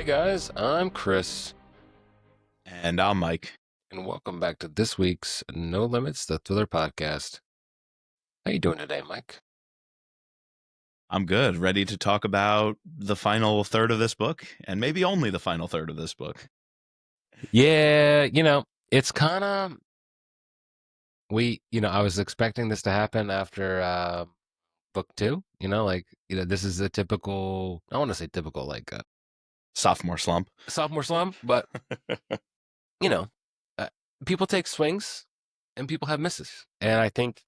Hey guys, I'm Chris, And I'm Mike. and welcome back to this week's No Limits, the Thriller Podcast. How you doing today, Mike? I'm good, ready to talk about the final third of this book, and maybe only the final third of this book. Yeah, it's kind of I was expecting this to happen after book two. This is a typical. I want to say typical, like Sophomore slump. sophomore slump, but you know, uh, people take swings and people have misses, and I think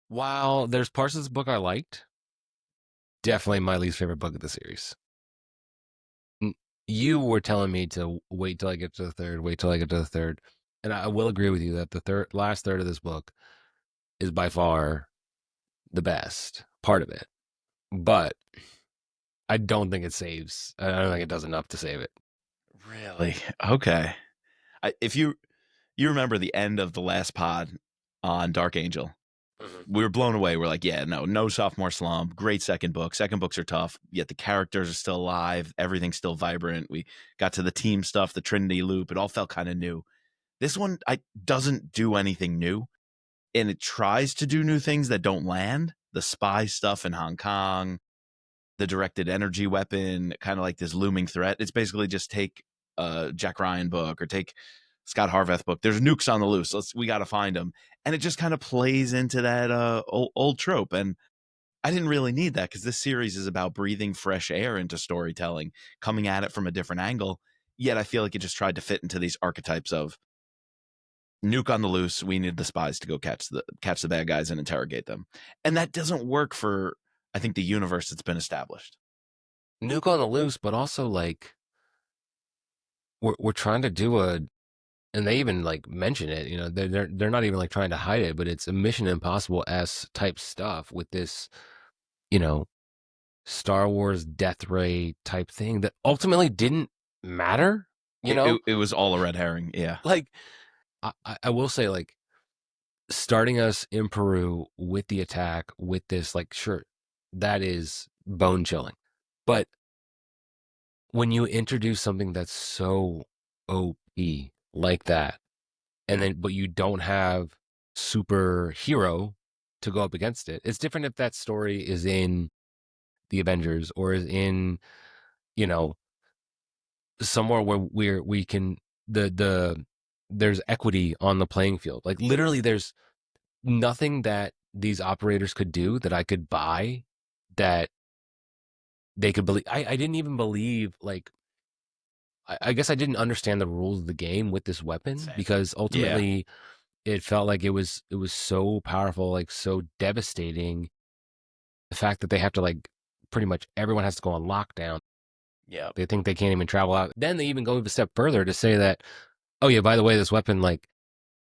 while there's parts of this book I liked. Definitely my least favorite book of the series. You were telling me to wait till I get to the third, and I will agree with you that the last third of this book is by far the best part of it. But I don't think it saves. I don't think it does enough to save it. Really? Okay. If you remember the end of the last pod on Dark Angel, we were blown away. We're like, yeah, no sophomore slump. Great second book. Second books are tough, yet the characters are still alive. Everything's still vibrant. We got to the team stuff, the Trinity loop. It all felt kind of new. This one doesn't do anything new, and it tries to do new things that don't land. The spy stuff in Hong Kong, the directed energy weapon, kind of like this looming threat. It's basically just take a Jack Ryan book or take Scot Harvath book. There's nukes on the loose. We got to find them. And it just kind of plays into that old trope. And I didn't really need that because this series is about breathing fresh air into storytelling, coming at it from a different angle. Yet I feel like it just tried to fit into these archetypes of nuke on the loose. We need the spies to go catch the bad guys and interrogate them. And that doesn't work for, I think, the universe that's been established. Nuke on the loose, but also like we're trying to do and they even like mention it. They're not even like trying to hide it, but it's a Mission Impossible-esque type stuff with this, Star Wars death ray type thing that ultimately didn't matter. It was all a red herring. Yeah. Like I will say, like, starting us in Peru with the attack with this, like, sure, that is bone chilling. But when you introduce something that's so OP like that, but you don't have superhero to go up against it, it's different if that story is in the Avengers or is in, somewhere where we can there's equity on the playing field. Like literally there's nothing that these operators could do that I could buy that they could believe. I didn't even believe, like, I guess I didn't understand the rules of the game with this weapon. Same. Because ultimately it felt like it was so powerful, like so devastating. The fact that they have to, like, pretty much everyone has to go on lockdown. Yeah. They think they can't even travel out. Then they even go a step further to say that, oh yeah, by the way, this weapon, like,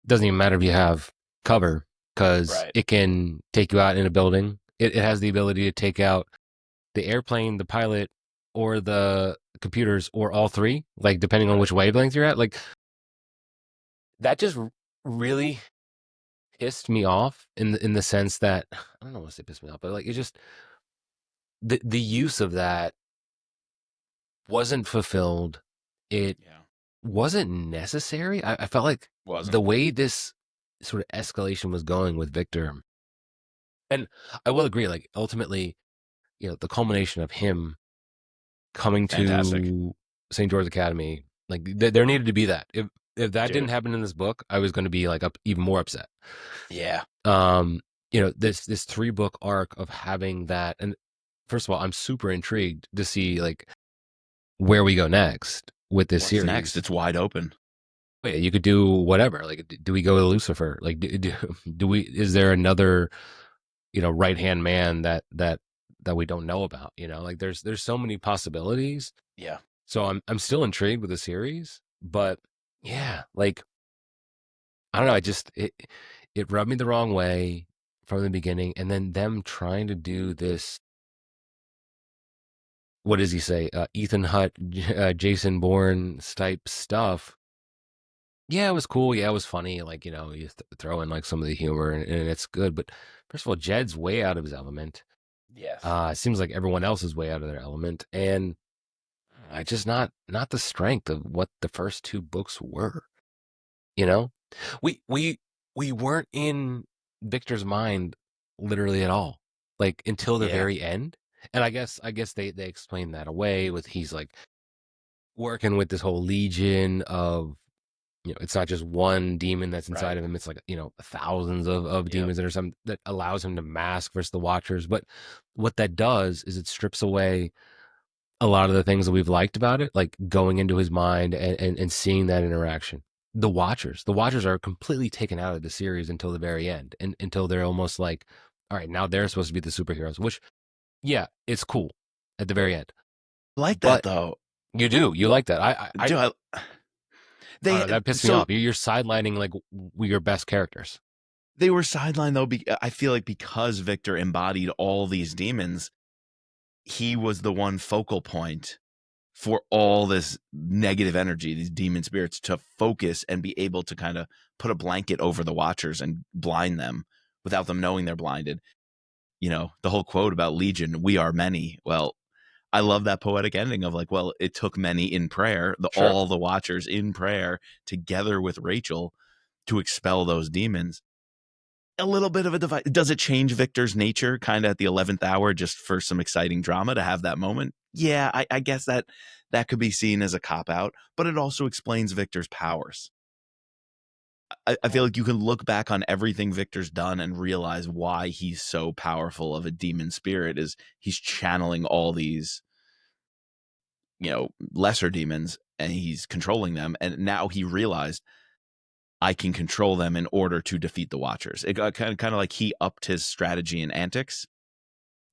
doesn't even matter if you have cover because it can take you out in a building. It has the ability to take out the airplane, the pilot, or the computers, or all three, like depending on which wavelength you're at. Like, that just really pissed me off in the sense that, I don't know what to say pissed me off, but like, it just, the use of that wasn't fulfilled. It wasn't necessary. I felt like the way this sort of escalation was going with Victor, and I will agree, like, ultimately, the culmination of him coming to St. George's Academy, like, there needed to be that. If that didn't happen in this book, I was going to be like even more upset. Yeah. This 3-book arc of having that, and first of all, I'm super intrigued to see, like, where we go next with this series. Next, it's wide open. Wait, you could do whatever. Like, do we go to Lucifer? Like, do we? Is there another, right hand man that we don't know about? Like, there's so many possibilities. Yeah. So I'm still intrigued with the series, but yeah, like, I don't know. It rubbed me the wrong way from the beginning, and then them trying to do this. What does he say? Ethan Hutt, Jason Bourne type stuff. Yeah, it was cool. Yeah, it was funny. Like, you throw in like some of the humor and it's good. But first of all, Jed's way out of his element. Yes. It seems like everyone else is way out of their element. And just not the strength of what the first two books were. You know, we weren't in Victor's mind literally at all, like until the very end. And I guess they explained that away with he's like working with this whole legion of, it's not just one demon that's inside of him. It's like, thousands of demons that allows him to mask versus the Watchers. But what that does is it strips away a lot of the things that we've liked about it, like going into his mind and seeing that interaction. The Watchers are completely taken out of the series until the very end, and until they're almost like, all right, now they're supposed to be the superheroes, which, yeah, it's cool at the very end. Like that, though. You like that. That pissed me off. You're sidelining like your best characters. They were sidelined though. I feel like because Victor embodied all these demons, he was the one focal point for all this negative energy, these demon spirits, to focus and be able to kind of put a blanket over the Watchers and blind them without them knowing they're blinded. The whole quote about Legion, we are many. Well, I love that poetic ending of like, well, it took many in prayer, all the Watchers in prayer together with Rachel to expel those demons. A little bit of a device. Does it change Victor's nature kind of at the 11th hour just for some exciting drama to have that moment? Yeah, I guess that could be seen as a cop-out, but it also explains Victor's powers. I feel like you can look back on everything Victor's done and realize why he's so powerful of a demon spirit is he's channeling all these, lesser demons, and he's controlling them. And now he realized, I can control them in order to defeat the Watchers. It got kind of like he upped his strategy and antics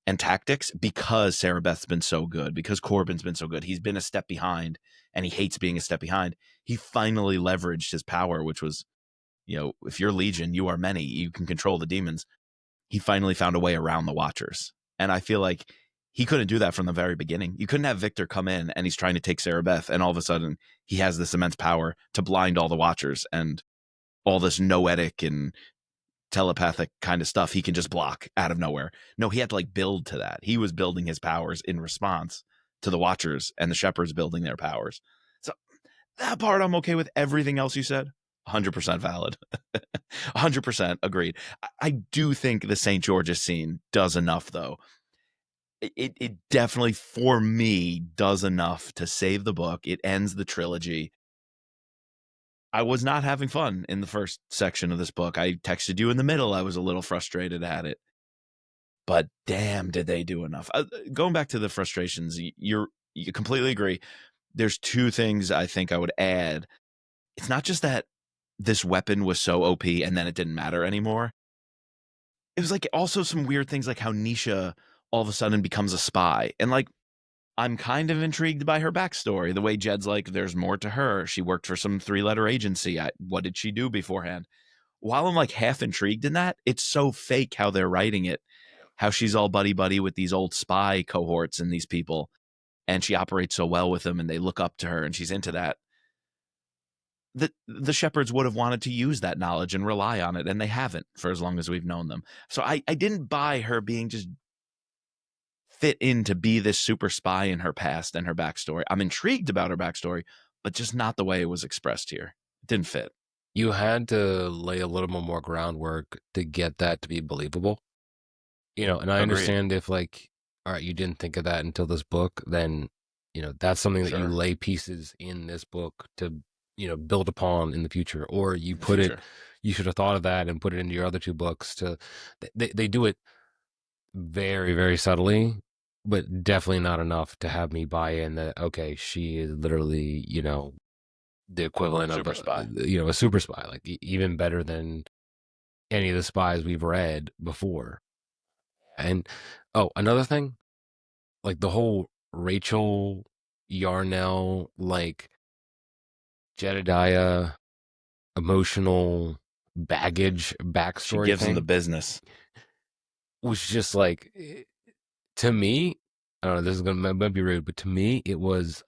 and tactics because Sarah Beth's been so good, because Corbin's been so good. He's been a step behind, and he hates being a step behind. He finally leveraged his power, which was, if you're Legion, you are many. You can control the demons. He finally found a way around the Watchers. And I feel like he couldn't do that from the very beginning. You couldn't have Victor come in and he's trying to take Sarah Beth, and all of a sudden he has this immense power to blind all the Watchers and all this noetic and telepathic kind of stuff he can just block out of nowhere. No, he had to like build to that. He was building his powers in response to the Watchers and the Shepherds building their powers. So that part I'm okay with. Everything else you said, 100% valid. 100% agreed. I do think the St. George's scene does enough, though. It definitely, for me, does enough to save the book. It ends the trilogy. I was not having fun in the first section of this book. I texted you in the middle. I was a little frustrated at it. But damn, did they do enough. Going back to the frustrations, you completely agree. There's two things I think I would add. It's not just that this weapon was so OP and then it didn't matter anymore. It was like also some weird things like how Nisha all of a sudden becomes a spy. And like, I'm kind of intrigued by her backstory. The way Jed's like, there's more to her. She worked for some 3-letter agency. What did she do beforehand? While I'm like half intrigued in that, it's so fake how they're writing it. How she's all buddy-buddy with these old spy cohorts and these people. And she operates so well with them and they look up to her and she's into that. The Shepherds would have wanted to use that knowledge and rely on it, and they haven't for as long as we've known them. So I didn't buy her being just fit in to be this super spy in her past and her backstory. I'm intrigued about her backstory, but just not the way it was expressed here. It didn't fit. You had to lay a little more groundwork to get that to be believable. And I understand if like, all right, you didn't think of that until this book, then, that's something that you lay pieces in this book to, build upon in the future, or you put it, you should have thought of that and put it into your other two books they do it very, very subtly, but definitely not enough to have me buy in that, okay, she is literally, the equivalent of a super spy, like even better than any of the spies we've read before. And another thing, like the whole Rachel Yarnell, like Jedediah emotional baggage backstory. She gives him the business. Was just like, to me, I don't know, this is might be rude, but to me it was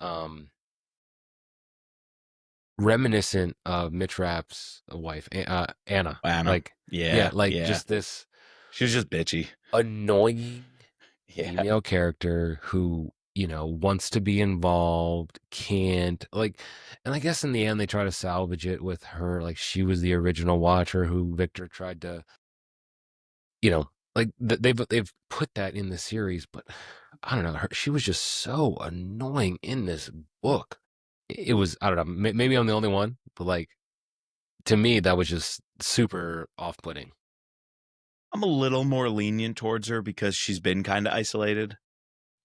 reminiscent of Mitch Rapp's wife, Anna. Like, just this. She was just bitchy, annoying female character who wants to be involved, can't, like, and I guess in the end they try to salvage it with her, like, she was the original Watcher who Victor tried to, like, they've put that in the series, but I don't know, she was just so annoying in this book. It was, I don't know, maybe I'm the only one, but like, to me, that was just super off-putting. I'm a little more lenient towards her because she's been kind of isolated.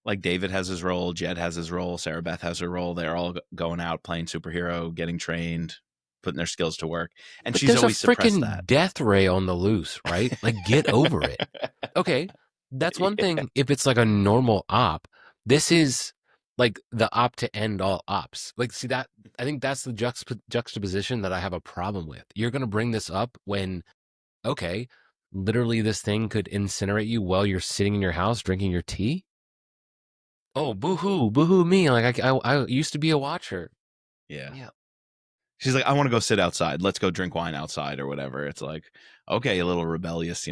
Like, David has his role, Jed has his role, Sarah Beth has her role. They're all going out playing superhero, getting trained, putting their skills to work. And But she's always there's a suppressed freaking that. death ray on the loose, right? Like, get over it. Okay, that's one thing if it's like a normal op. This is like the op to end all ops. Like, see that? I think that's the juxtaposition that I have a problem with. You're going to bring this up when, okay, literally this thing could incinerate you while you're sitting in your house drinking your tea. Oh, boo-hoo me. Like, I used to be a Watcher. Yeah. She's like, I want to go sit outside. Let's go drink wine outside or whatever. It's like, okay, a little rebellious,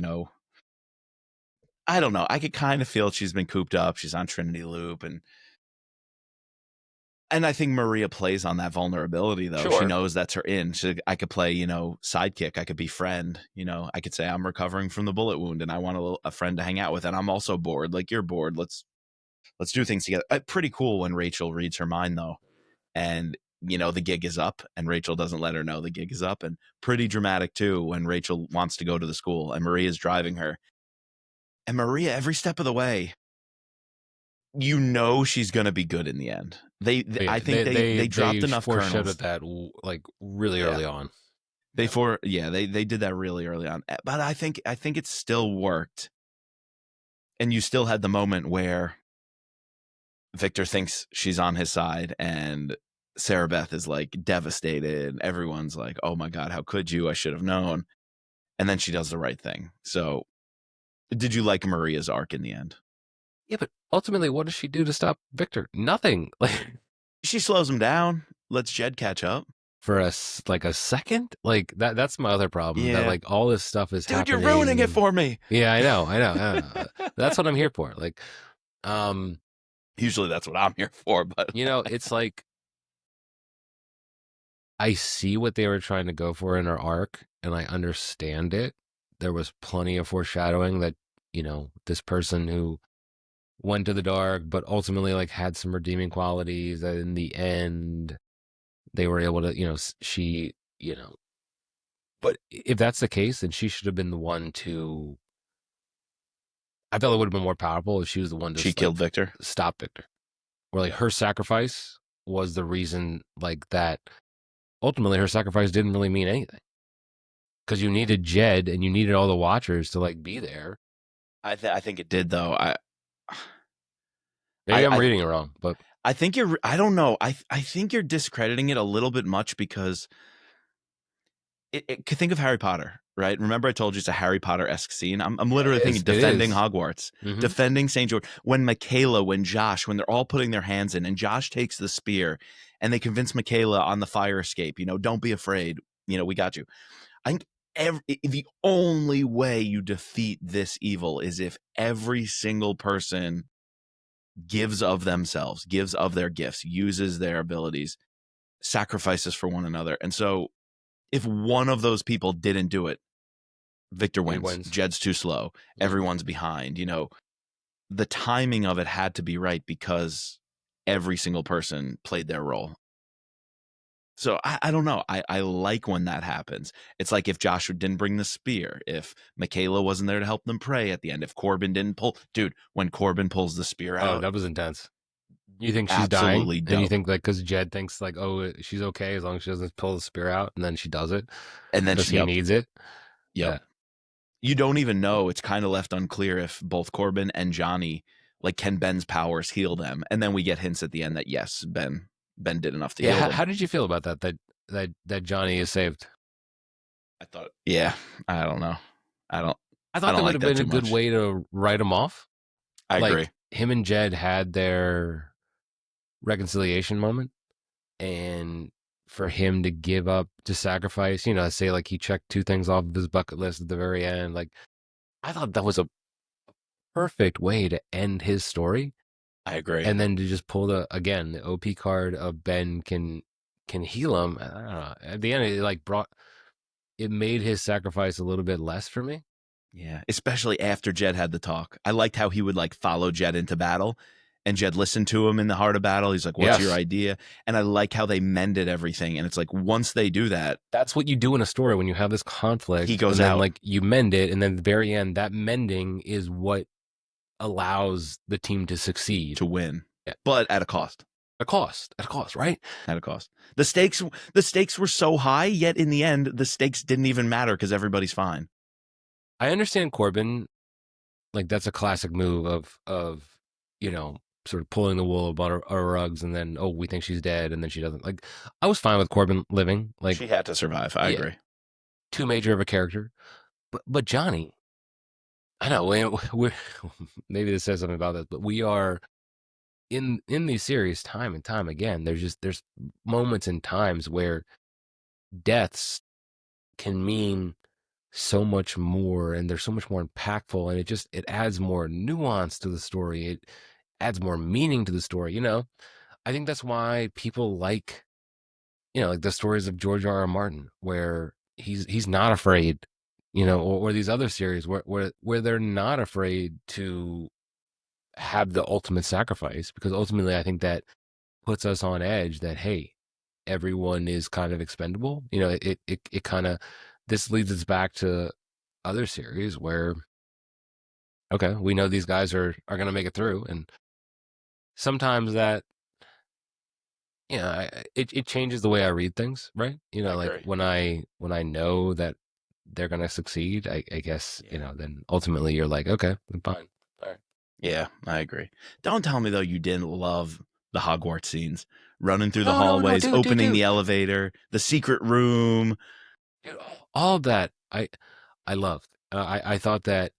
I don't know. I could kind of feel she's been cooped up. She's on Trinity Loop. And I think Maria plays on that vulnerability, though. Sure. She knows that's her in. I could play, sidekick. I could be friend. I could say I'm recovering from the bullet wound and I want a friend to hang out with. And I'm also bored. Like, you're bored. Let's do things together. Pretty cool when Rachel reads her mind, though. And, the gig is up and Rachel doesn't let her know the gig is up. And pretty dramatic, too, when Rachel wants to go to the school and Maria's driving her. And Maria, every step of the way, she's going to be good in the end. I think they dropped enough kernels. That like really early on. They did that really early on. But I think it still worked. And you still had the moment where Victor thinks she's on his side and Sarah Beth is like devastated. Everyone's like, oh my God, how could you? I should have known. And then she does the right thing. So did you like Maria's arc in the end? Yeah, but ultimately, what does she do to stop Victor? Nothing. Like, she slows him down, lets Jed catch up. For a second? Like, that's my other problem. Yeah. That, like, all this stuff is happening. Dude, you're ruining it for me. Yeah, I know. That's what I'm here for. Like, usually that's what I'm here for, but it's like, I see what they were trying to go for in her arc, and I understand it. There was plenty of foreshadowing that, this person who went to the dark, but ultimately, like, had some redeeming qualities, that in the end, they were able to, she, but if that's the case, then she should have been the one to, I felt it would have been more powerful if she was the one to she killed Victor, stop Victor, or like her sacrifice was the reason, like, that ultimately her sacrifice didn't really mean anything because you needed Jed and you needed all the Watchers to, like, be there. I think it did, though. Maybe I'm reading it wrong, but I think I don't know. I think you're discrediting it a little bit much because think of Harry Potter, right? Remember I told you it's a Harry Potter-esque scene? I'm literally thinking defending Hogwarts, defending St. George. When Michaela, when Josh, when they're all putting their hands in and Josh takes the spear and they convince Michaela on the fire escape, don't be afraid. We got you. I think the only way you defeat this evil is if every single person gives of themselves, gives of their gifts, uses their abilities, sacrifices for one another. And so if one of those people didn't do it, Victor wins. Jed's too slow. Everyone's behind. The timing of it had to be right because every single person played their role. So I don't know. I like when that happens. It's like if Joshua didn't bring the spear, if Michaela wasn't there to help them pray at the end, if Corbin didn't when Corbin pulls the spear out. Oh, that was intense. You think she's dying? And you think, like, because Jed thinks, like, oh, she's okay as long as she doesn't pull the spear out, and then she does it. And then he needs it. Yeah. You don't even know. It's kind of left unclear if both Corbin and Johnny, like, can Ben's powers heal them? And then we get hints at the end that, yes, Ben did enough to heal them. How did you feel about that Johnny is saved? I thought, I don't know. I thought that would have been a good way to write him off. I agree. Him and Jed had their reconciliation moment, and for him to give up, to sacrifice, say, like, he checked 2 things off of his bucket list at the very end. Like, I thought that was a perfect way to end his story. I agree. And then to just pull the OP card of Ben can heal him. I don't know. At the end, it made his sacrifice a little bit less for me. Yeah, especially after Jed had the talk. I liked how he would like follow Jed into battle, and Jed listened to him in the heart of battle. He's like, "What's your idea?" And I like how they mended everything. And it's like once they do that, that's what you do in a story when you have this conflict. He goes and then, out, like you mend it, and then at the very end, that mending is what allows the team to succeed, to win, but at a cost. At a cost, right? At a cost. The stakes were so high, yet in the end, the stakes didn't even matter because everybody's fine. I understand Corbin, like that's a classic move of sort of pulling the wool about our rugs, and then we think she's dead, and then she doesn't. Like I was fine with Corbin living. Like she had to survive. I agree. Too major of a character, but Johnny, I know we're maybe this says something about this, but we are in these series time and time again. There's moments and times where deaths can mean so much more, and they're so much more impactful, and it adds more nuance to the story. It adds more meaning to the story. I think that's why people like like the stories of George R.R. Martin, where he's not afraid, or these other series where they're not afraid to have the ultimate sacrifice, because ultimately I think that puts us on edge that, hey, everyone is kind of expendable. It kind of, this leads us back to other series where, okay, we know these guys are going to make it through. And sometimes that, it changes the way I read things, right? Like when I know that they're going to succeed, I guess, then ultimately you're like, okay, I'm fine. All right. Yeah, I agree. Don't tell me though you didn't love the Hogwarts scenes, running through the hallways, opening the elevator, the secret room. Dude, all of that I loved. I thought that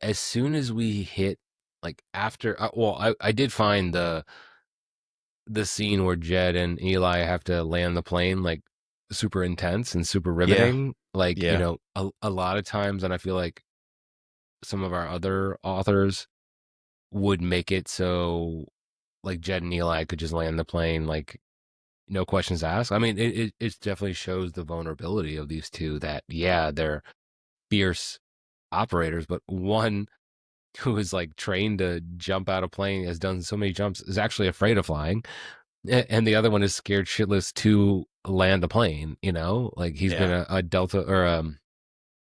as soon as we hit, like after, I did find the scene where Jed and Eli have to land the plane like super intense and super riveting. A lot of times, and I feel like some of our other authors would make it so like Jed and Eli could just land the plane, like no questions asked. I mean, it definitely shows the vulnerability of these two, that they're fierce operators, but one who is like trained to jump out of plane, has done so many jumps, is actually afraid of flying, and the other one is scared shitless to land a plane. Like he's been a Delta or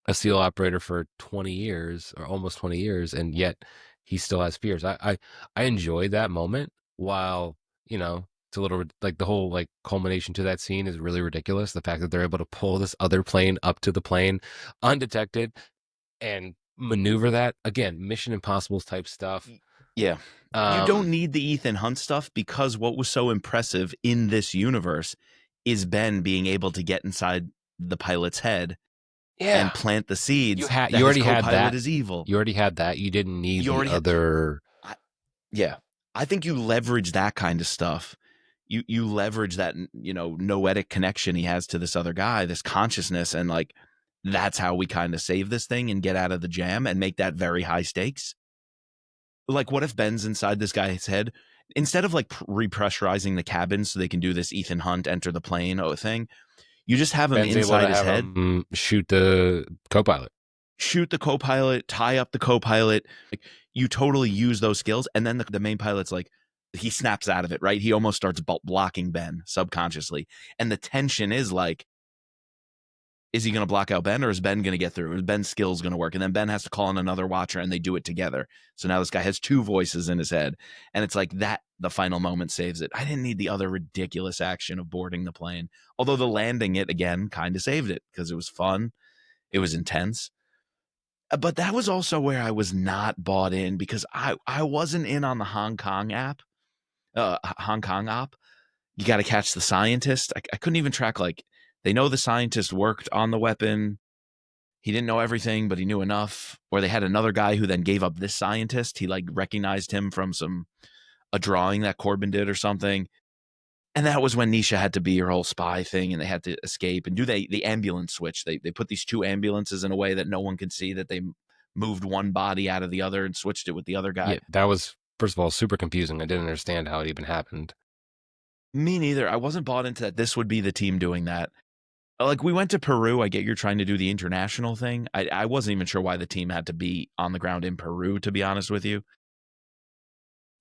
a SEAL operator for 20 years or almost 20 years, and yet he still has fears. I enjoyed that moment. While it's a little like the whole like culmination to that scene is really ridiculous. The fact that they're able to pull this other plane up to the plane undetected and maneuver that, again, Mission Impossible type stuff. Yeah. You don't need the Ethan Hunt stuff, because what was so impressive in this universe is Ben being able to get inside the pilot's head and plant the seeds. You already had that. Is evil. You already had that. You didn't need the other. I think you leverage that kind of stuff. You leverage that, noetic connection he has to this other guy, this consciousness, and like that's how we kind of save this thing and get out of the jam and make that very high stakes. Like, what if Ben's inside this guy's head? Instead of like repressurizing the cabin so they can do this Ethan Hunt enter the plane thing, you just have him inside his head. Shoot the co-pilot. Tie up the co-pilot. Like, you totally use those skills. And then the main pilot's like, he snaps out of it, right? He almost starts blocking Ben subconsciously. And the tension is like, is he going to block out Ben, or is Ben going to get through? Is Ben's skills going to work? And then Ben has to call on another watcher, and they do it together. So now this guy has two voices in his head. And it's like that, the final moment saves it. I didn't need the other ridiculous action of boarding the plane. Although the landing it, again, kind of saved it because it was fun. It was intense. But that was also where I was not bought in, because I wasn't in on the Hong Kong op. You got to catch the scientist. I couldn't even track, like, they know the scientist worked on the weapon. He didn't know everything, but he knew enough. Or they had another guy who then gave up this scientist. He like recognized him from a drawing that Corbin did or something. And that was when Nisha had to be her whole spy thing, and they had to escape and do the ambulance switch. They put these two ambulances in a way that no one could see, that they moved one body out of the other and switched it with the other guy. Yeah, that was first of all, super confusing. I didn't understand how it even happened. Me neither. I wasn't bought into that this would be the team doing that. Like, we went to Peru. I get you're trying to do the international thing. I wasn't even sure why the team had to be on the ground in Peru, to be honest with you.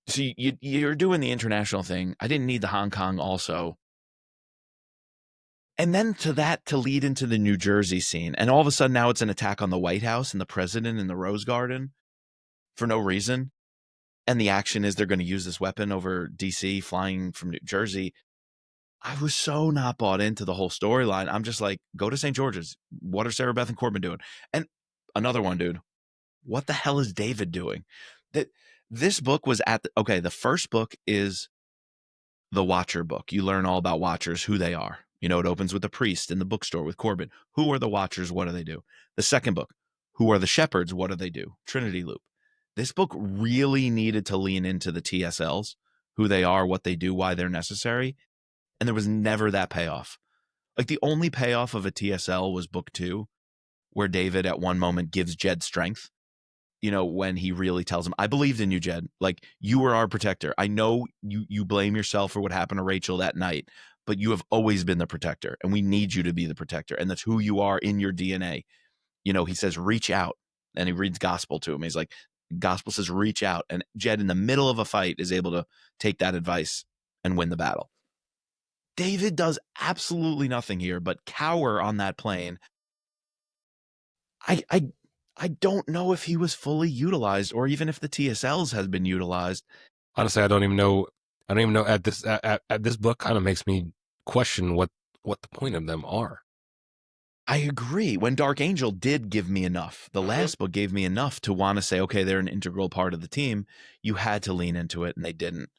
So you're doing the international thing. I didn't need the Hong Kong also. And then to lead into the New Jersey scene. And all of a sudden now it's an attack on the White House and the president in the Rose Garden for no reason. And the action is they're going to use this weapon over D.C. flying from New Jersey. I was so not bought into the whole storyline. I'm just like, go to St. George's. What are Sarah Beth and Corbin doing? And another one, dude. What the hell is David doing? This book was the first book is the Watcher book. You learn all about Watchers, who they are. You know, it opens with the priest in the bookstore with Corbin. Who are the Watchers? What do they do? The second book, who are the Shepherds? What do they do? Trinity Loop. This book really needed to lean into the TSLs, who they are, what they do, why they're necessary. And there was never that payoff. Like, the only payoff of a TSL was book 2, where David at one moment gives Jed strength. You know, when he really tells him, I believed in you, Jed. Like, you were our protector. I know you blame yourself for what happened to Rachel that night, but you have always been the protector, and we need you to be the protector. And that's who you are in your DNA. You know, he says, reach out. And he reads gospel to him. He's like, gospel says, reach out. And Jed, in the middle of a fight, is able to take that advice and win the battle. David does absolutely nothing here but cower on that plane. I don't know if he was fully utilized, or even if the TSLs has been utilized. Honestly, I don't even know. At this book kind of makes me question what the point of them are. I agree. When Dark Angel did give me enough, the last book gave me enough to want to say, okay, they're an integral part of the team. You had to lean into it, and they didn't.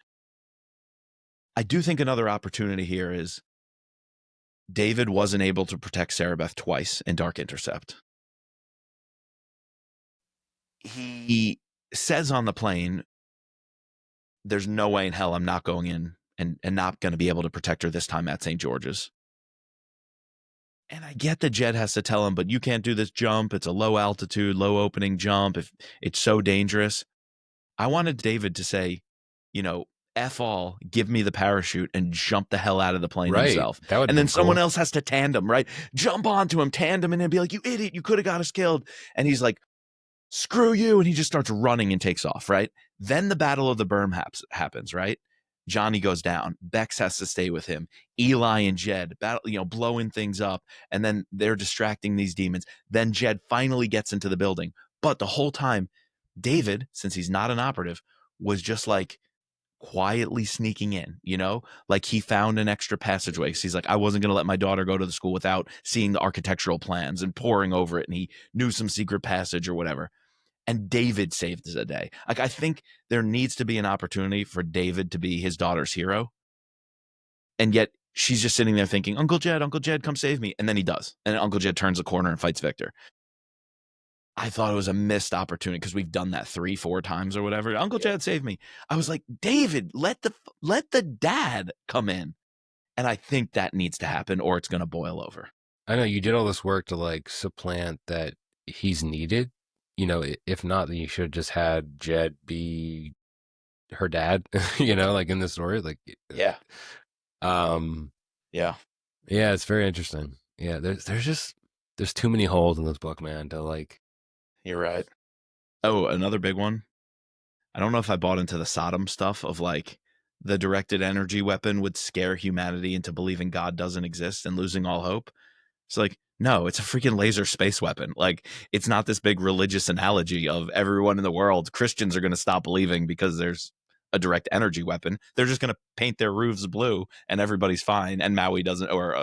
I do think another opportunity here is David wasn't able to protect Sarah Beth twice in Dark Intercept. He says on the plane, there's no way in hell I'm not going in and not going to be able to protect her this time at St. George's. And I get that Jed has to tell him, but you can't do this jump. It's a low altitude, low opening jump. If it's so dangerous. I wanted David to say, you know, F all, give me the parachute and jump the hell out of the plane himself. And then someone else has to tandem, right? Jump onto him, tandem, and then be like, you idiot, you could have got us killed. And he's like, screw you. And he just starts running and takes off, right? Then the Battle of the Berm happens, right? Johnny goes down. Bex has to stay with him. Eli and Jed blowing things up. And then they're distracting these demons. Then Jed finally gets into the building. But the whole time, David, since he's not an operative, was just like quietly sneaking in, you know, like he found an extra passageway. So he's like, I wasn't going to let my daughter go to the school without seeing the architectural plans and poring over it. And he knew some secret passage or whatever. And David saved the day. Like, I think there needs to be an opportunity for David to be his daughter's hero. And yet she's just sitting there thinking, Uncle Jed, come save me. And then he does. And Uncle Jed turns the corner and fights Victor. I thought it was a missed opportunity because we've done that 3-4 times or whatever. Uncle Jed, save me. I was like, David, let the dad come in. And I think that needs to happen or it's going to boil over. I know you did all this work to like supplant that he's needed. You know, if not, then you should have just had Jed be her dad, you know, like in the story. Like, yeah. Yeah, it's very interesting. Yeah, there's too many holes in this book, man, to like. You're right. Oh, another big one. I don't know if I bought into the Sodom stuff of like the directed energy weapon would scare humanity into believing God doesn't exist and losing all hope. It's like, no, it's a freaking laser space weapon. Like, it's not this big religious analogy of everyone in the world. Christians are going to stop believing because there's a direct energy weapon. They're just going to paint their roofs blue and everybody's fine. And Maui doesn't, or,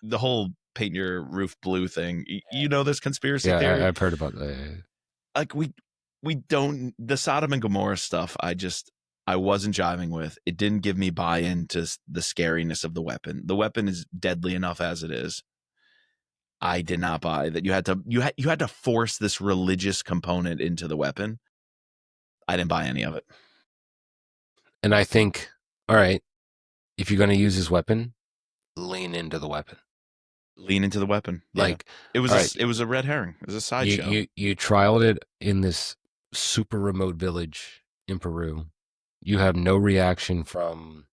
the whole paint your roof blue thing. You know, this conspiracy theory. I've heard about that. Like, we don't, the Sodom and Gomorrah stuff, I wasn't jiving with. It didn't give me buy-in to the scariness of the weapon. The weapon is deadly enough as it is. I did not buy that you had to force this religious component into the weapon. I didn't buy any of it. And I think, all right, if you're going to use this weapon, lean into the weapon. Lean into the weapon. Like, it was it was a red herring. It was a sideshow. You trialed it in this super remote village in Peru. You have no reaction from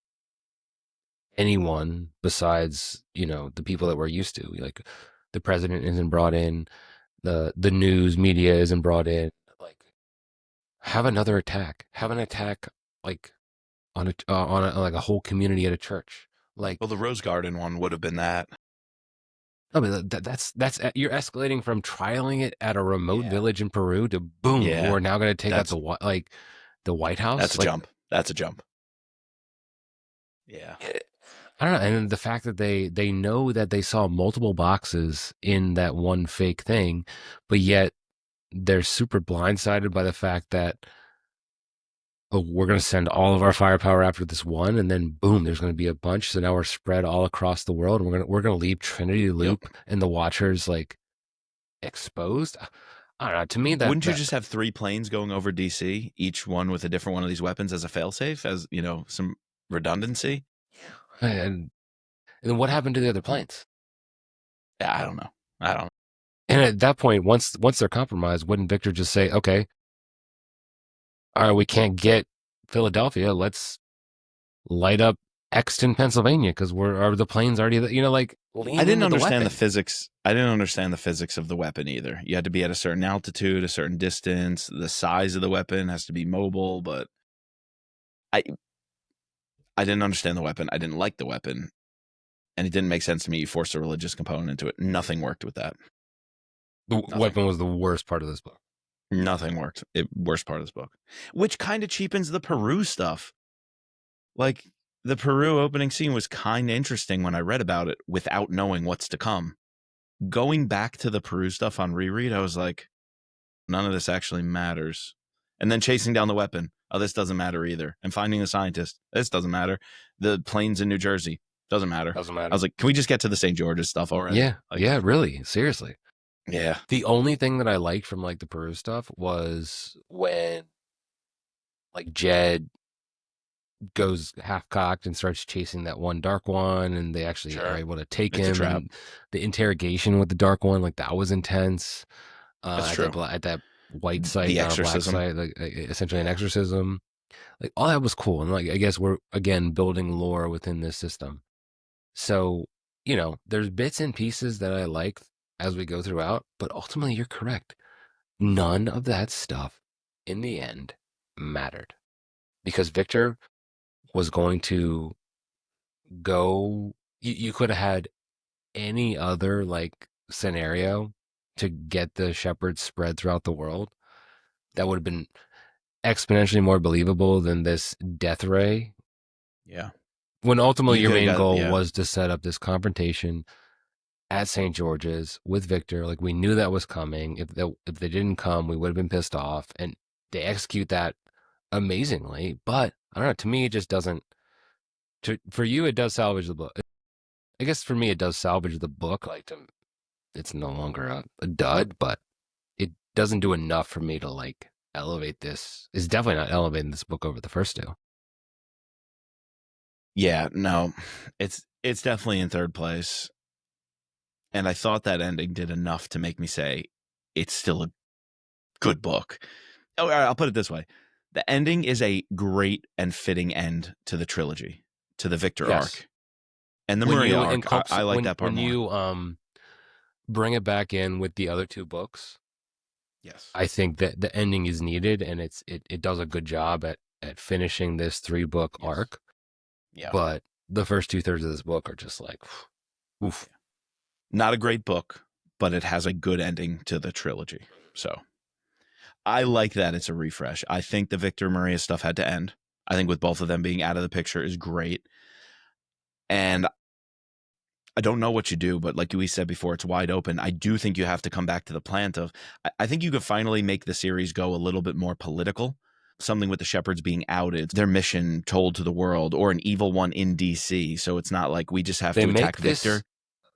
anyone besides, the people that we're used to. Like, the president isn't brought in, the news media isn't brought in. Like, have another attack. Have an attack like on like a whole community at a church. Like, well, the Rose Garden one would have been that. I mean, that's you're escalating from trialing it at a remote village in Peru to boom, we're now going to take out the White House. That's a jump. That's a jump. Yeah. I don't know. And the fact that they know that they saw multiple boxes in that one fake thing, but yet they're super blindsided by the fact that, oh, we're going to send all of our firepower after this one, and then boom, there's going to be a bunch. So now we're spread all across the world, and we're going to leave Trinity Loop and the Watchers like exposed. I don't know. To me, wouldn't you just have 3 planes going over DC, each one with a different one of these weapons as a failsafe, as some redundancy? And then what happened to the other planes? Yeah, I don't know. And at that point, once they're compromised, wouldn't Victor just say, okay, all right, we can't get Philadelphia, let's light up Exton, Pennsylvania, because the plane's already, like, I didn't understand the physics. I didn't understand the physics of the weapon either. You had to be at a certain altitude, a certain distance. The size of the weapon has to be mobile, but I didn't understand the weapon. I didn't like the weapon, and it didn't make sense to me. You forced a religious component into it. Nothing worked with that. The weapon was the worst part of this book. Nothing worked. Worst part of this book, which kind of cheapens the Peru stuff. Like, the Peru opening scene was kind of interesting when I read about it without knowing what's to come. Going back to the Peru stuff on reread, I was like, none of this actually matters. And then chasing down the weapon, oh, this doesn't matter either. And finding the scientist, this doesn't matter. The planes in New Jersey, doesn't matter. I was like, can we just get to the St. George's stuff already? Yeah, yeah, really, seriously. Yeah. The only thing that I liked from like the Peru stuff was when like Jed goes half cocked and starts chasing that one dark one, and they actually are able to take him. And the interrogation with the dark one, like, that was intense. That's true. At that white site, the exorcism, black site, like, essentially an exorcism. Like, all that was cool, and like, I guess we're again building lore within this system. So, there's bits and pieces that I like as we go throughout, but ultimately you're correct. None of that stuff in the end mattered, because Victor was going to go. You could have had any other like scenario to get the shepherds spread throughout the world that would have been exponentially more believable than this death ray. Yeah. When ultimately your main goal was to set up this confrontation at St. George's with Victor. Like, we knew that was coming. If they didn't come, we would have been pissed off. And they execute that amazingly. But I don't know. To me, it just doesn't. For you, it does salvage the book. I guess for me, it does salvage the book. Like, it's no longer a dud, but it doesn't do enough for me to like elevate this. It's definitely not elevating this book over the first two. Yeah, no, it's definitely in third place. And I thought that ending did enough to make me say it's still a good book. Oh, I'll put it this way. The ending is a great and fitting end to the trilogy, to the Victor arc. And the Murray arc, I like that part more. When you bring it back in with the other two books, yes, I think that the ending is needed, and it does a good job at finishing this 3-book arc. Yeah. But the first 2/3 of this book are just like, oof. Not a great book, but it has a good ending to the trilogy. So I like that it's a refresh. I think the Victor Maria stuff had to end. I think with both of them being out of the picture is great. And I don't know what you do, but like we said before, it's wide open. I do think you have to come back to the plant of, I think you could finally make the series go a little bit more political. Something with the shepherds being outed, their mission told to the world, or an evil one in DC. So it's not like we just have to attack Victor.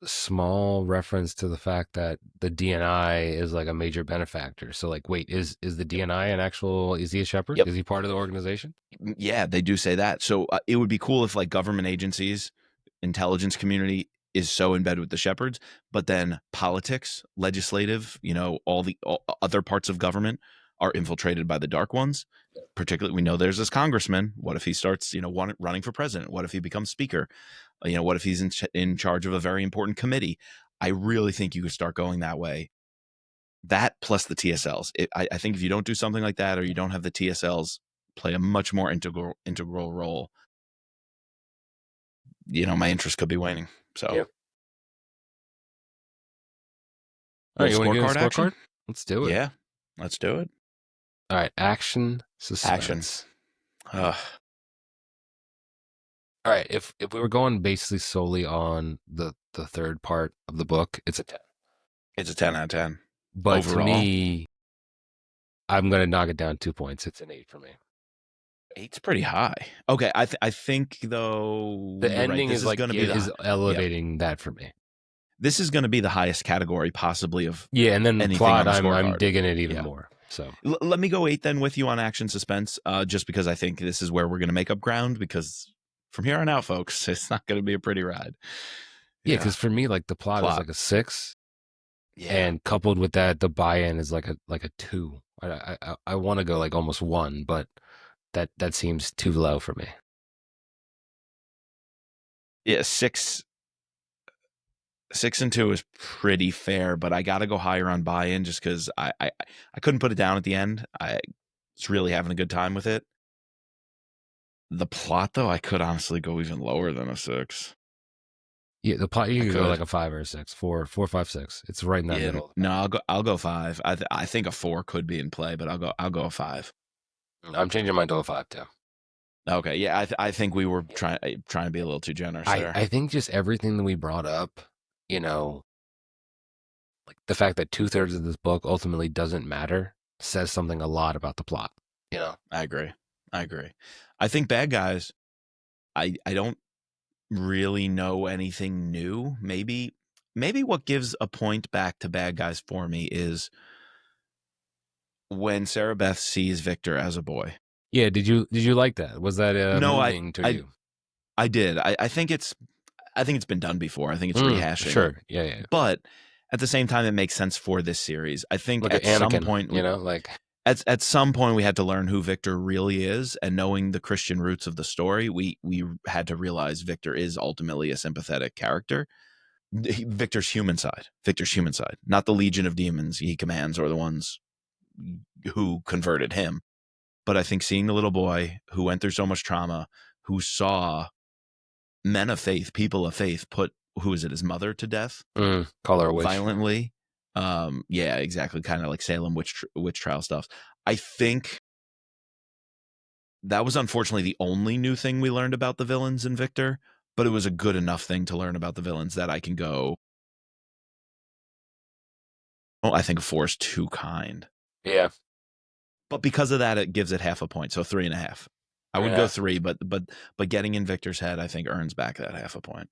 Small reference to the fact that the DNI is like a major benefactor. So like, wait, is the DNI is he a shepherd? Yep. Is he part of the organization? Yeah, they do say that. So it would be cool if like government agencies, intelligence community is so in bed with the shepherds, but then politics, legislative, all other parts of government are infiltrated by the Dark Ones. Particularly, we know there's this congressman. What if he starts, running for president? What if he becomes speaker? What if he's in charge of a very important committee? I really think you could start going that way. That plus the TSLs. I think if you don't do something like that, or you don't have the TSLs play a much more integral role, my interest could be waning. So, yeah. All right, you want to get a scorecard? Let's do it. Yeah, let's do it. All right, action, suspense. All right, if we were going basically solely on the third part of the book, it's a 10. It's a 10 out of 10. But overall, to me, I'm going to knock it down 2 points. It's an 8 for me. 8's pretty high. Okay, I think though the ending is like is elevating that for me. This is going to be the highest category possibly of and then the plot. I'm digging it even more. So let me go 8 then with you on action suspense, just because I think this is where we're going to make up ground. Because from here on out, folks, it's not going to be a pretty ride. Yeah, because for me, like the plot is like a 6. Yeah. And coupled with that, the buy-in is like a 2. I want to go like almost 1, but that seems too low for me. Yeah, 6 and 2 is pretty fair, but I got to go higher on buy-in just because I couldn't put it down at the end. I was really having a good time with it. The plot, though, I could honestly go even lower than a 6. Yeah, the plot, you could go like a 5 or a 6, 4, 5, 6. It's right in that middle. No, I'll go 5. I think a 4 could be in play, but I'll go a 5. I'm changing mine to a 5 too. Okay, yeah, I think we were trying to be a little too generous there. I think just everything that we brought up, like the fact that 2/3 of this book ultimately doesn't matter says something a lot about the plot. I agree. I think bad guys. I don't really know anything new. Maybe what gives a point back to bad guys for me is when Sarah Beth sees Victor as a boy. Yeah, did you like that? Was that moving to you? I did. I think it's been done before. I think it's rehashing. Sure. Yeah. But at the same time, it makes sense for this series. I think at Anakin, some point, at some point, we had to learn who Victor really is, and knowing the Christian roots of the story, we had to realize Victor is ultimately a sympathetic character. Victor's human side, not the legion of demons he commands or the ones who converted him. But I think seeing the little boy who went through so much trauma, who saw men of faith, people of faith, put his mother to death, call her a witch violently. Yeah, exactly. Kind of like Salem witch trial stuff. I think that was unfortunately the only new thing we learned about the villains in Victor, but it was a good enough thing to learn about the villains that I can go, I think 4 is too kind. Yeah. But because of that, it gives it half a point. So 3.5. I would go 3, but getting in Victor's head, I think earns back that half a point.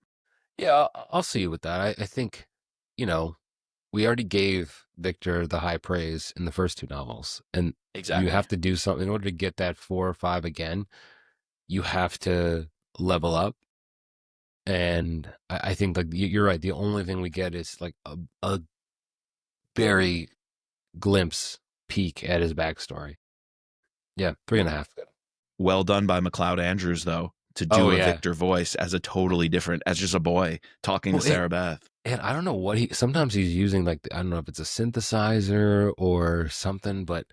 Yeah, I'll see you with that. I think, we already gave Victor the high praise in the first 2 novels. And you have to do something in order to get that 4 or 5 again. You have to level up. And I think like you're right. The only thing we get is like a very peek at his backstory. Yeah, 3.5. Well done by McLeod Andrews, though, to do a Victor voice as a totally different, as just a boy talking to Sarah Beth. And I don't know what sometimes he's using, like, I don't know if it's a synthesizer or something, but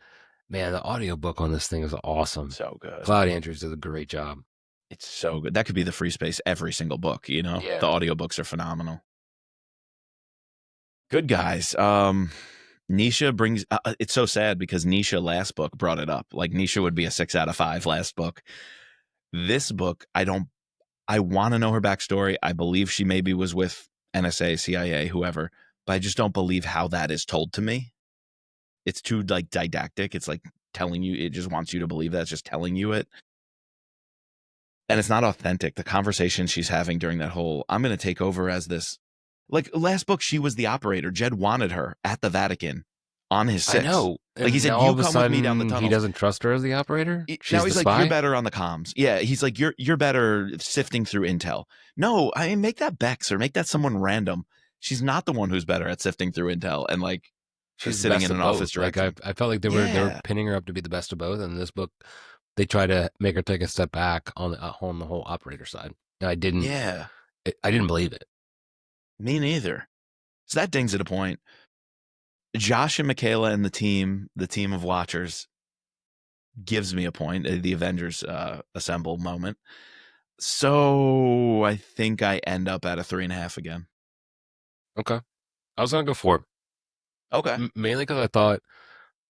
man, the audiobook on this thing is awesome. So good. McLeod Andrews does a great job. It's so good. That could be the free space every single book, The audiobooks are phenomenal. Good guys. Nisha brings, it's so sad because Nisha last book brought it up. Like Nisha would be a 6 out of 5 last book. This book, I want to know her backstory. I believe she maybe was with NSA, CIA, whoever, but I just don't believe how that is told to me. It's too like didactic. It's like telling you, it just wants you to believe that. It's just telling you it. And it's not authentic. The conversation she's having during that whole, I'm going to take over as this. Like last book, she was the operator. Jed wanted her at the Vatican on his 6. I know. Like he said, you come with me down the tunnel. He doesn't trust her as the operator? Now he's like, spy? You're better on the comms. Yeah, he's like, you're better sifting through intel. No, I mean, make that Bex or make that someone random. She's not the one who's better at sifting through intel. And like, she's sitting best in an of office both. Like directing. I felt like they were pinning her up to be the best of both. And in this book, they try to make her take a step back on the whole operator side. And I didn't. Yeah. I didn't believe it. Me neither. So that dings at a point. Josh and Michaela and the team of watchers, gives me a point. The Avengers assemble moment. So I think I end up at a 3.5 again. Okay. I was going to go 4. Okay. Mainly because I thought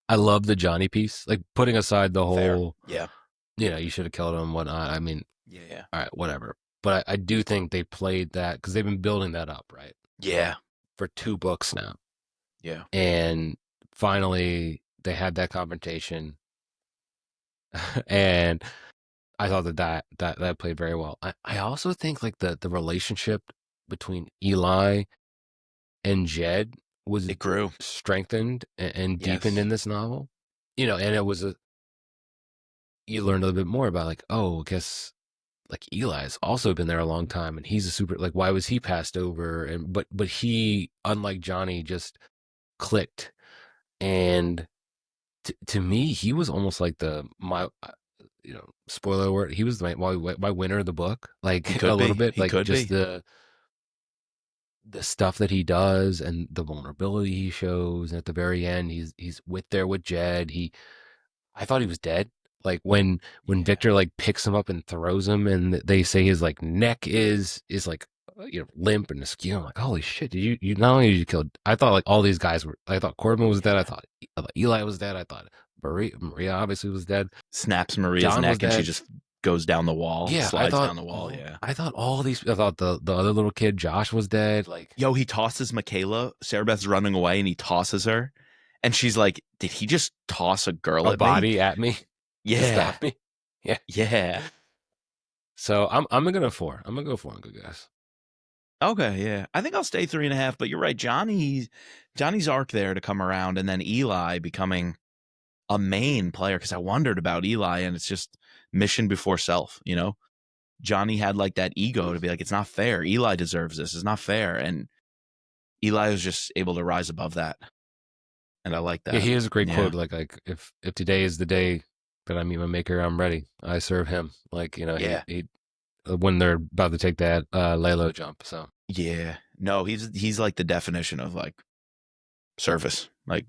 I love the Johnny piece. Like putting aside the whole, yeah, you should have killed him, whatnot. I mean, yeah. all right, whatever. But I do think they played that because they've been building that up, right? Yeah. For 2 books now. Yeah. And finally, they had that confrontation. And I thought that played very well. I also think like the relationship between Eli and Jed it grew, strengthened and deepened in this novel. And it was you learned a little bit more about like, oh, I guess like Eli's also been there a long time and he's a super, like, why was he passed over? And but he, unlike Johnny, just clicked. And to me, he was almost like spoiler alert, he was my winner of the book, like a little bit, like just the stuff that he does and the vulnerability he shows. And at the very end, he's with Jed. I thought he was dead. Like when Victor like picks him up and throws him, and they say his like neck is like limp and askew. I'm like, holy shit! Did you not only did you kill? I thought like all these guys were. I thought Corbin was dead. I thought Eli was dead. I thought Maria obviously was dead. Snaps Maria's neck and she just goes down the wall. Yeah, slides down the wall. Yeah, I thought all these. I thought the other little kid Josh was dead. Like, yo, he tosses Michaela. Sarah Beth's running away and he tosses her, and she's like, "Did he just toss a girl a body at me? Yeah, to stop me. Yeah." So I'm gonna go 4. I'm gonna go 4 on good guys. Okay, yeah. I think I'll stay 3.5, but you're right. Johnny's arc there to come around, and then Eli becoming a main player, because I wondered about Eli, and it's just mission before self, Johnny had like that ego to be like, it's not fair. Eli deserves this. It's not fair. And Eli was just able to rise above that. And I like that. Yeah, he has a great quote. Like if today is the day that I meet my maker, I'm ready. I serve him. Like, he when they're about to take that Lalo jump. So yeah, no, he's like the definition of like service, like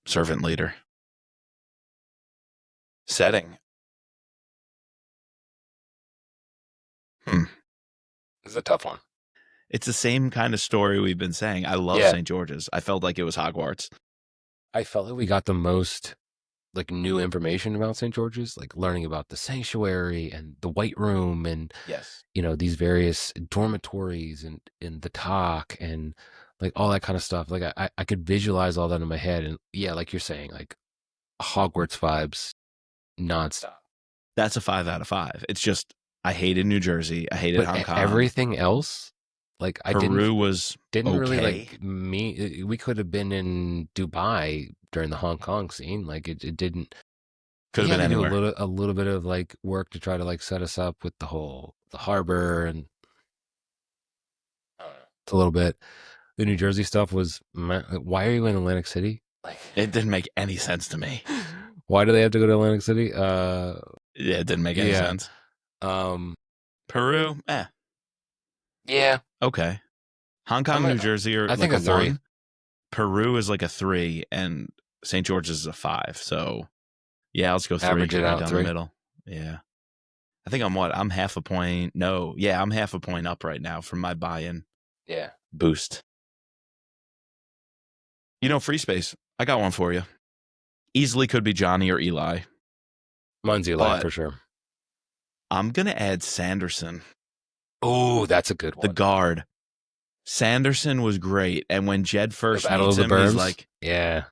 servant leader. Setting. It's a tough one. It's the same kind of story we've been saying. I love St. George's. I felt like it was Hogwarts. I felt like we got the most like new information about St. George's, like learning about the sanctuary and the White Room and these various dormitories and the talk and like all that kind of stuff. Like I could visualize all that in my head, and like you're saying, like Hogwarts vibes nonstop. That's a 5 out of 5. It's just I hated New Jersey. I hated Hong Kong. Everything else, like Peru didn't really like me. We could have been in Dubai during the Hong Kong scene. Like it didn't. Could have been anywhere. A little bit of like work to try to like set us up with the harbor and a little bit. The New Jersey stuff was. Why are you in Atlantic City? Like it didn't make any sense to me. Why do they have to go to Atlantic City? Yeah, it didn't make any sense. Peru, yeah, okay. Hong Kong, New Jersey are I think like a 3. 1. Peru is like a 3, and St. George's is a 5. So yeah, let's go 3. Average it out down 3. the middle. Yeah, I think I'm half a point. No, yeah, I'm half a point up right now from my buy-in. Yeah, boost. Free space. I got one for you. Easily could be Johnny or Eli. Mine's Eli for sure. I'm going to add Sanderson. Oh, that's a good one. The guard. Sanderson was great. And when Jed first meets him, he's like, yeah.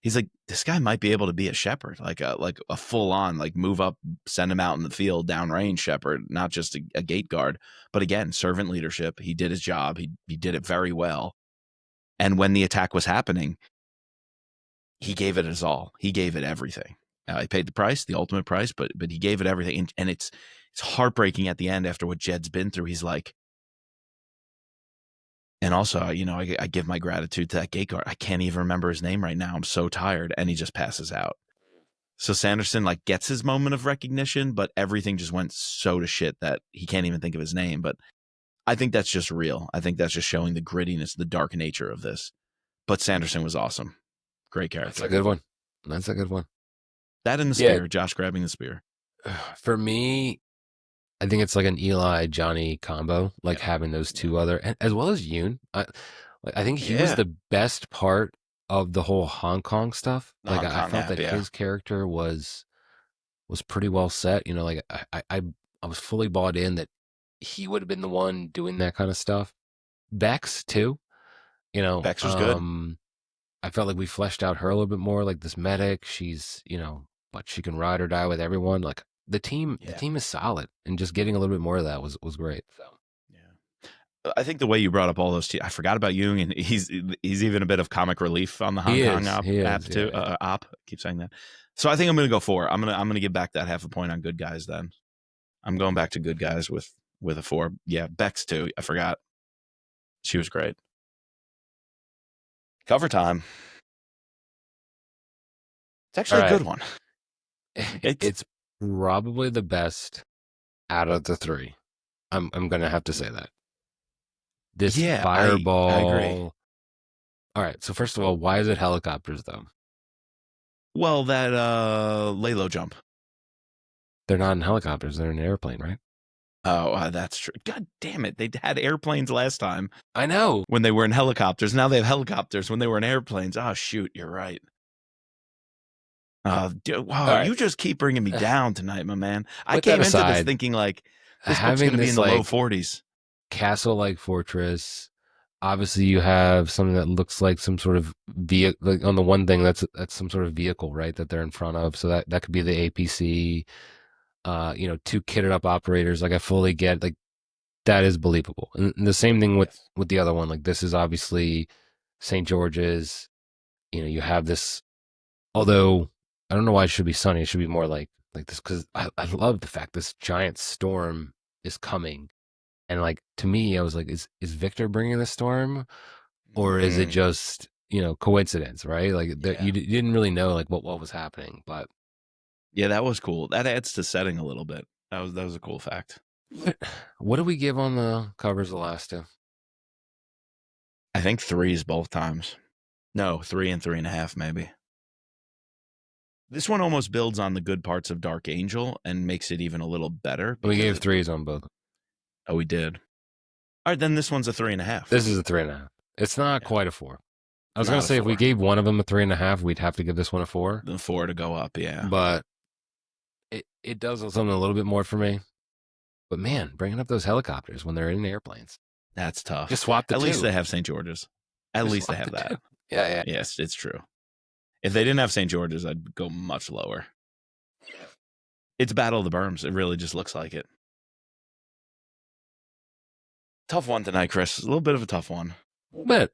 He's like, this guy might be able to be a shepherd, like a full on, like move up, send him out in the field, downrange shepherd, not just a gate guard. But again, servant leadership. He did his job. He did it very well. And when the attack was happening, he gave it his all. He gave it everything. He paid the price, the ultimate price, but he gave it everything. And it's heartbreaking at the end after what Jed's been through. He's like, And also, I give my gratitude to that gate guard. I can't even remember his name right now. I'm so tired, and he just passes out. So Sanderson gets his moment of recognition, but everything just went so to shit that he can't even think of his name. But I think that's just real. I think that's just showing the grittiness, the dark nature of this. But Sanderson was awesome. Great character. That's a good one. That and the spear, Josh grabbing the spear. For me, I think it's like an Eli Johnny combo, having those two other, as well as Yoon. I think he was the best part of the whole Hong Kong stuff. I felt that his character was pretty well set. I was fully bought in that he would have been the one doing that kind of stuff. Bex too. Bex was good. I felt like we fleshed out her a little bit more, like this medic. She's, but she can ride or die with everyone. Like the team is solid, and just getting a little bit more of that was great. So. I think the way you brought up all those, I forgot about Jung, and he's even a bit of comic relief on the Hong Kong app too. I keep saying that. So I think I'm going to go 4. I'm going to give back that half a point on good guys. Then I'm going back to good guys with a 4. Yeah, Bex too. I forgot. She was great. Cover time. It's actually a good one. It's probably the best out of the 3. I'm going to have to say that. This fireball. I agree. All right. So first of all, why is it helicopters though? Well, that lay low jump. They're not in helicopters. They're in an airplane, right? Oh, that's true. God damn it. They had airplanes last time. I know. When they were in helicopters. Now they have helicopters when they were in airplanes. Oh, shoot. You're right. You just keep bringing me down tonight, my man. I came into this thinking this book's going to be in the low 40s. Castle-like fortress. Obviously, you have something that looks like some sort of vehicle. On the one thing, that's some sort of vehicle, right? That they're in front of. So that could be the APC. 2 kitted up operators. I fully get that is believable. And the same thing with the other one. This is obviously St. George's. You have this. Although I don't know why it should be sunny. It should be more like this, because I love the fact this giant storm is coming. And to me, I was like, is Victor bringing the storm, or is it just coincidence, right? You didn't really know what was happening, but yeah, that was cool. That adds to setting a little bit. That was a cool fact. What do we give on the covers the last 2? I think 3s both times. No, 3 and 3.5 maybe. This one almost builds on the good parts of Dark Angel and makes it even a little better. We gave 3s on both. Oh, we did. All right, then this one's a 3.5. This is a 3.5. It's not quite a 4. I was going to say, if we gave one of them a 3.5, we'd have to give this one a 4. The 4 to go up, yeah. But it does something a little bit more for me. But man, bringing up those helicopters when they're in airplanes. That's tough. Just swap the 2. At least they have St. George's. At least they have that. 2. Yeah. Yes, it's true. If they didn't have St. George's, I'd go much lower. It's Battle of the Berms. It really just looks like it. Tough one tonight, Chris. A little bit of a tough one. A little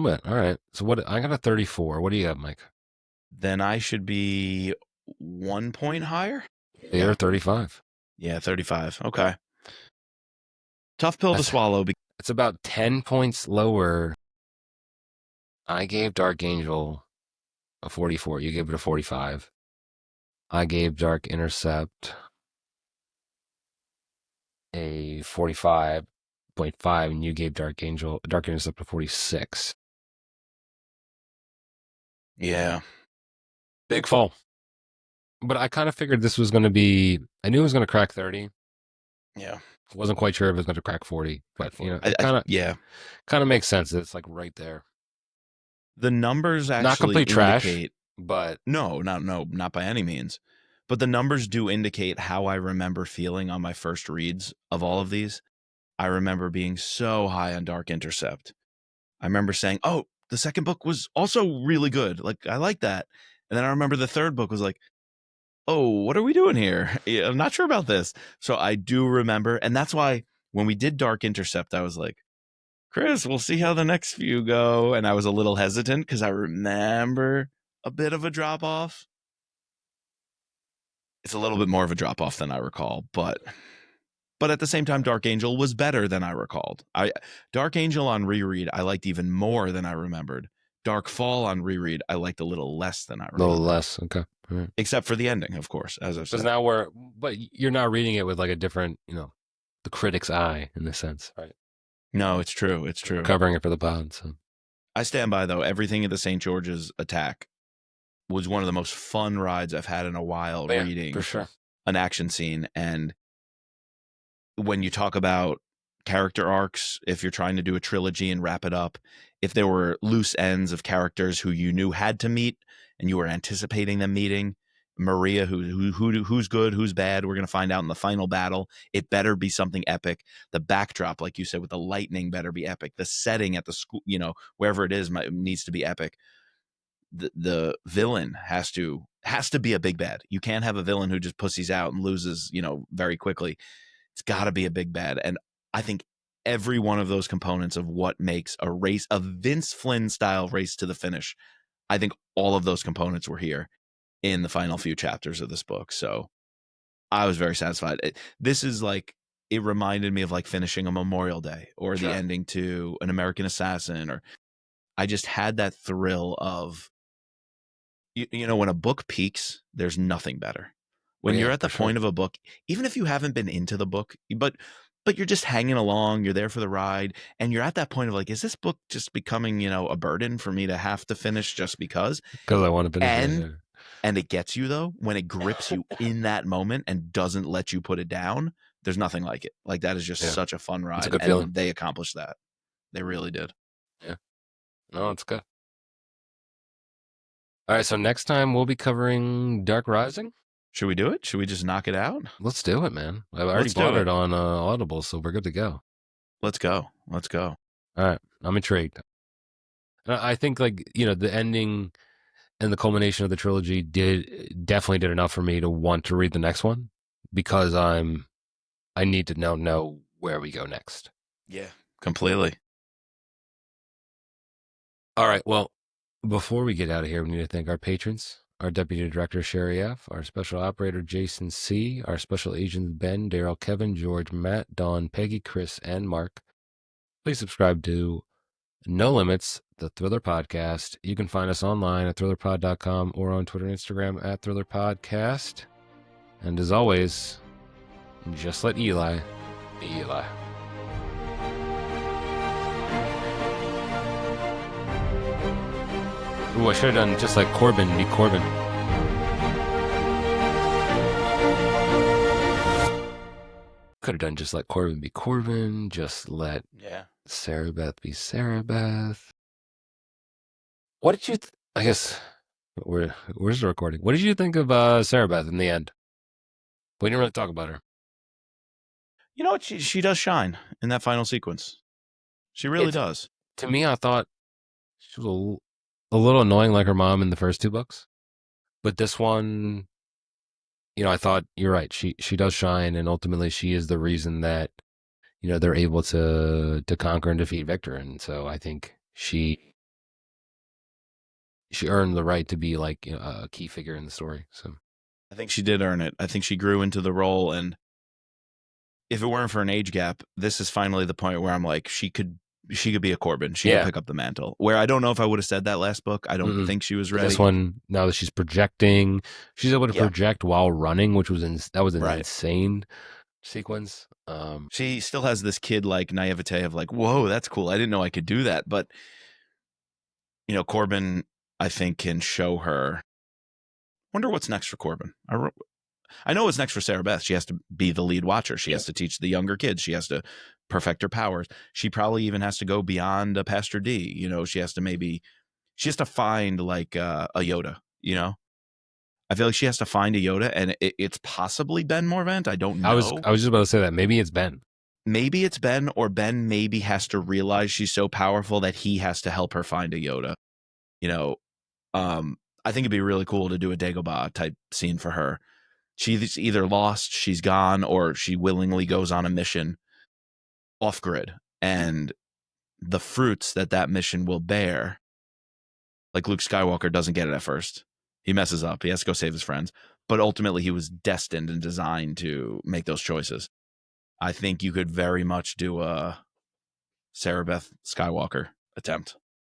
bit. All right. So I got a 34. What do you got, Mike? Then I should be 1 point higher? You're 35. Yeah, 35. Okay. Tough pill to swallow. It's about 10 points lower. I gave Dark Angel a 44. You gave it a 45. I gave Dark Intercept a 45.5, and you gave Dark Intercept a 46. Yeah. Big fall. But I kind of figured this was going to be, I knew it was going to crack 30. Yeah. Wasn't quite sure if it was going to crack 40, but it kind of makes sense that it's right there. The numbers actually not complete indicate, trash, but no, not by any means. But the numbers do indicate how I remember feeling on my first reads of all of these. I remember being so high on Dark Intercept. I remember saying, "Oh, the second book was also really good. I like that." And then I remember the third book was oh, what are we doing here? I'm not sure about this. So I do remember, and that's why when we did Dark Intercept, I was like, Chris, we'll see how the next few go. And I was a little hesitant because I remember a bit of a drop off. It's a little bit more of a drop off than I recall, but But at the same time, Dark Angel was better than I recalled. Dark Angel on reread, I liked even more than I remembered. Dark Fall on reread, I liked a little less than I remembered. A little less, okay. All right. Except for the ending, of course, as I've said. Because now but you're now reading it with like a different, the critic's eye in a sense, right? No, it's true. It's true. We're covering it for the pod, so. I stand by, though. Everything in the St. George's Attack was one of the most fun rides I've had in a while reading for sure. An action scene. And when you talk about character arcs, if you're trying to do a trilogy and wrap it up, if there were loose ends of characters who you knew had to meet and you were anticipating them meeting, Maria, who's good, who's bad, we're going to find out in the final battle. It better be something epic. The backdrop, like you said, with the lightning better be epic. The setting at the school, wherever it is, needs to be epic. The villain has to be a big bad. You can't have a villain who just pussies out and loses, very quickly. It's got to be a big bad. And I think every one of those components of what makes a race, a Vince Flynn style race to the finish, I think all of those components were here in the final few chapters of this book. So I was very satisfied. This is like, it reminded me of like finishing a Memorial Day or the ending to An American Assassin, or I just had that thrill of, when a book peaks, there's nothing better. When you're at the point of a book, even if you haven't been into the book, but you're just hanging along, you're there for the ride, and you're at that point of like, is this book just becoming, a burden for me to have to finish just because? Because I want to finish it. And it gets you, though, when it grips you in that moment and doesn't let you put it down, there's nothing like it. Like, that is just such a fun ride. It's a good feeling. They accomplished that. They really did. Yeah. No, it's good. All right, so next time we'll be covering Dark Rising. Should we do it? Should we just knock it out? Let's do it, man. I've already bought it on Audible, so we're good to go. Let's go. All right, I'm intrigued. I think, the ending and the culmination of the trilogy definitely did enough for me to want to read the next one, because I need to now know where we go next. Yeah, completely. All right, well, before we get out of here, we need to thank our patrons. Our Deputy Director, Sherry F., our Special Operator, Jason C., our Special Agents, Ben, Daryl, Kevin, George, Matt, Dawn, Peggy, Chris, and Mark. Please subscribe to No Limits, the Thriller Podcast. You can find us online at thrillerpod.com or on Twitter and Instagram at thrillerpodcast. And as always, just let Eli be Eli. Ooh, I should have done just like Corbin be Corbin. Could have done just like Corbin be Corbin. Just let Sarah Beth be Sarah Beth. What did you? I guess where's the recording? What did you think of Sarah Beth in the end? We didn't really talk about her. You know what? She does shine in that final sequence. She really does. To me, I thought she was a little annoying like her mom in the first two books. But this one, I thought you're right. She does shine, and ultimately she is the reason that, they're able to conquer and defeat Victor. And so I think she earned the right to be like a key figure in the story. So I think she did earn it. I think she grew into the role, and if it weren't for an age gap, this is finally the point where I'm like, she could be a Corbin. She could pick up the mantle. Where I don't know if I would have said that last book. I don't think she was ready. This one, now that she's projecting, she's able to project while running, which was an insane sequence. She still has this kid-like naivete of like, whoa, that's cool. I didn't know I could do that. But, Corbin, I think, can show her. Wonder what's next for Corbin. I know what's next for Sarah Beth. She has to be the lead watcher. She has to teach the younger kids. She has to perfect her powers. She probably even has to go beyond a Pastor D. She has to find like a Yoda, I feel like she has to find a Yoda, and it's possibly Ben Morvant. I don't know. I was just about to say that. Maybe it's Ben. Maybe it's Ben, or Ben maybe has to realize she's so powerful that he has to help her find a Yoda. I think it'd be really cool to do a Dagobah type scene for her. She's either lost, she's gone, or she willingly goes on a mission off grid. And the fruits that mission will bear, like Luke Skywalker doesn't get it at first. He messes up. He has to go save his friends. But ultimately, he was destined and designed to make those choices. I think you could very much do a Sarah Beth Skywalker attempt.